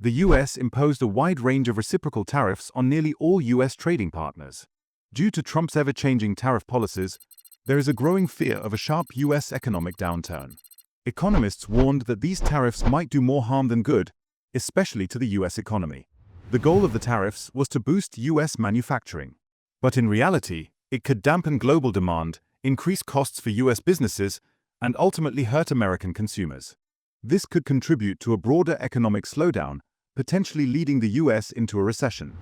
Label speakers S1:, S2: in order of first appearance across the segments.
S1: The US imposed a wide range of reciprocal tariffs on nearly all US trading partners. Due to Trump's ever-changing tariff policies, there is a growing fear of a sharp US economic downturn. Economists warned that these tariffs might do more harm than good, especially to the US economy. The goal of the tariffs was to boost US manufacturing. But in reality, it could dampen global demand, increase costs for US businesses, and ultimately hurt American consumers. This could contribute to a broader economic slowdown, potentially leading the US into a recession.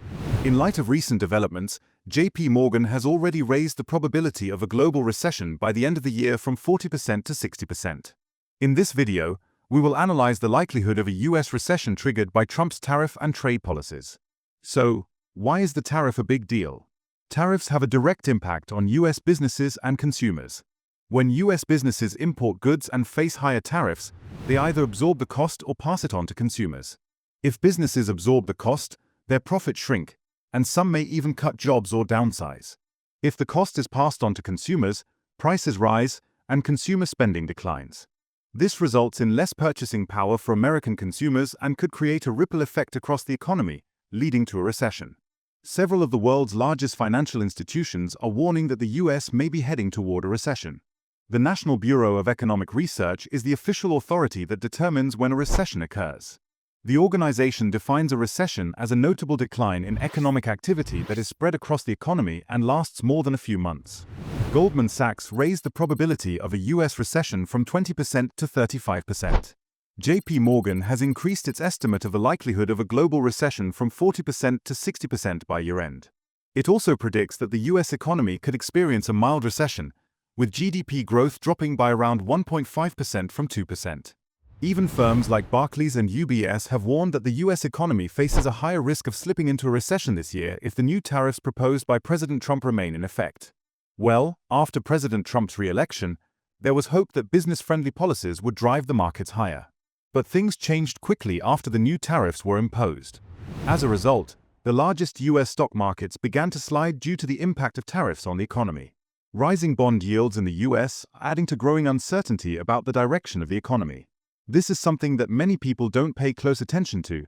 S1: In light of recent developments, JP Morgan has already raised the probability of a global recession by the end of the year from 40% to 60%. In this video, we will analyze the likelihood of a US recession triggered by Trump's tariff and trade policies. So, why is the tariff a big deal? Tariffs have a direct impact on US businesses and consumers. When US businesses import goods and face higher tariffs, they either absorb the cost or pass it on to consumers. If businesses absorb the cost, their profits shrink, and some may even cut jobs or downsize. If the cost is passed on to consumers, prices rise, and consumer spending declines. This results in less purchasing power for American consumers and could create a ripple effect across the economy, leading to a recession. Several of the world's largest financial institutions are warning that the US may be heading toward a recession. The National Bureau of Economic Research is the official authority that determines when a recession occurs. The organization defines a recession as a notable decline in economic activity that is spread across the economy and lasts more than a few months. Goldman Sachs raised the probability of a US recession from 20% to 35%. JP Morgan has increased its estimate of the likelihood of a global recession from 40% to 60% by year-end. It also predicts that the US economy could experience a mild recession, with GDP growth dropping by around 1.5% from 2%. Even firms like Barclays and UBS have warned that the US economy faces a higher risk of slipping into a recession this year if the new tariffs proposed by President Trump remain in effect. Well, after President Trump's re-election, there was hope that business-friendly policies would drive the markets higher. But things changed quickly after the new tariffs were imposed. As a result, the largest US stock markets began to slide due to the impact of tariffs on the economy. Rising bond yields in the US are adding to growing uncertainty about the direction of the economy. This is something that many people don't pay close attention to,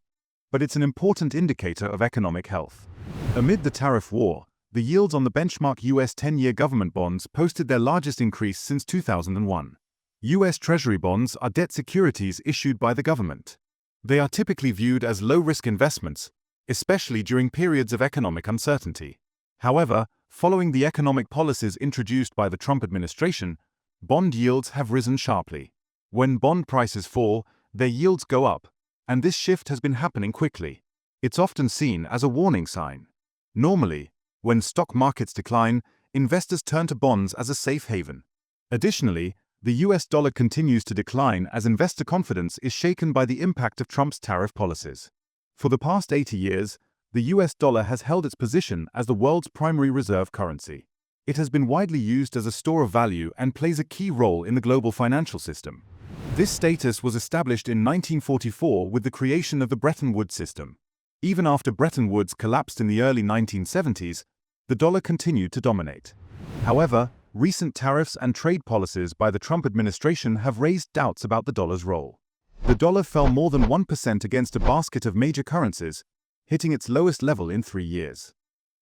S1: but it's an important indicator of economic health. Amid the tariff war, the yields on the benchmark US 10-year government bonds posted their largest increase since 2001. US Treasury bonds are debt securities issued by the government. They are typically viewed as low-risk investments, especially during periods of economic uncertainty. However, following the economic policies introduced by the Trump administration, bond yields have risen sharply. When bond prices fall, their yields go up, and this shift has been happening quickly. It's often seen as a warning sign. Normally, when stock markets decline, investors turn to bonds as a safe haven. Additionally, the US dollar continues to decline as investor confidence is shaken by the impact of Trump's tariff policies. For the past 80 years, the US dollar has held its position as the world's primary reserve currency. It has been widely used as a store of value and plays a key role in the global financial system. This status was established in 1944 with the creation of the Bretton Woods system. Even after Bretton Woods collapsed in the early 1970s, the dollar continued to dominate. However, recent tariffs and trade policies by the Trump administration have raised doubts about the dollar's role. The dollar fell more than 1% against a basket of major currencies, hitting its lowest level in 3 years.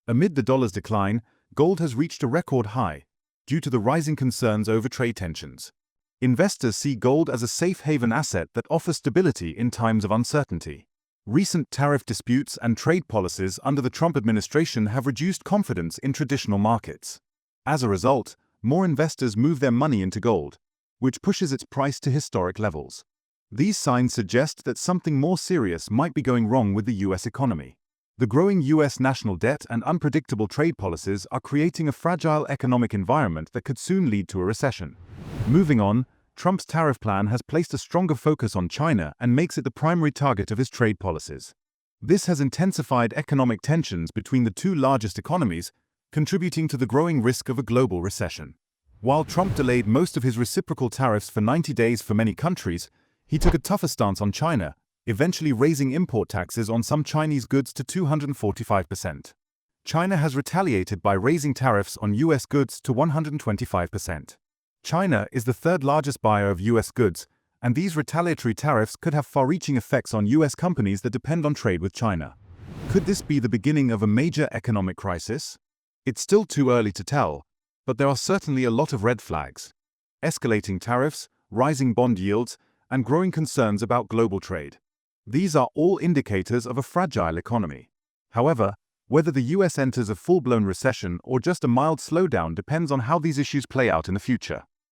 S1: Amid the dollar's decline, gold has reached a record high, due to the rising concerns over trade tensions. Investors see gold as a safe haven asset that offers stability in times of uncertainty. Recent tariff disputes and trade policies under the Trump administration have reduced confidence in traditional markets. As a result, more investors move their money into gold, which pushes its price to historic levels. These signs suggest that something more serious might be going wrong with the US economy. The growing US national debt and unpredictable trade policies are creating a fragile economic environment that could soon lead to a recession. Moving on, Trump's tariff plan has placed a stronger focus on China and makes it the primary target of his trade policies. This has intensified economic tensions between the two largest economies, contributing to the growing risk of a global recession. While Trump delayed most of his reciprocal tariffs for 90 days for many countries, he took a tougher stance on China, eventually raising import taxes on some Chinese goods to 245%. China has retaliated by raising tariffs on US goods to 125%. China is the third largest buyer of US goods And these retaliatory tariffs could have far-reaching effects on US companies that depend on trade with China. Could this be the beginning of a major economic crisis? It's still too early to tell, but there are certainly a lot of red flags. Escalating tariffs, rising bond yields, and growing concerns about global trade. These are all indicators of a fragile economy. However, whether the US enters a full-blown recession or just a mild slowdown depends on how these issues play out in the future.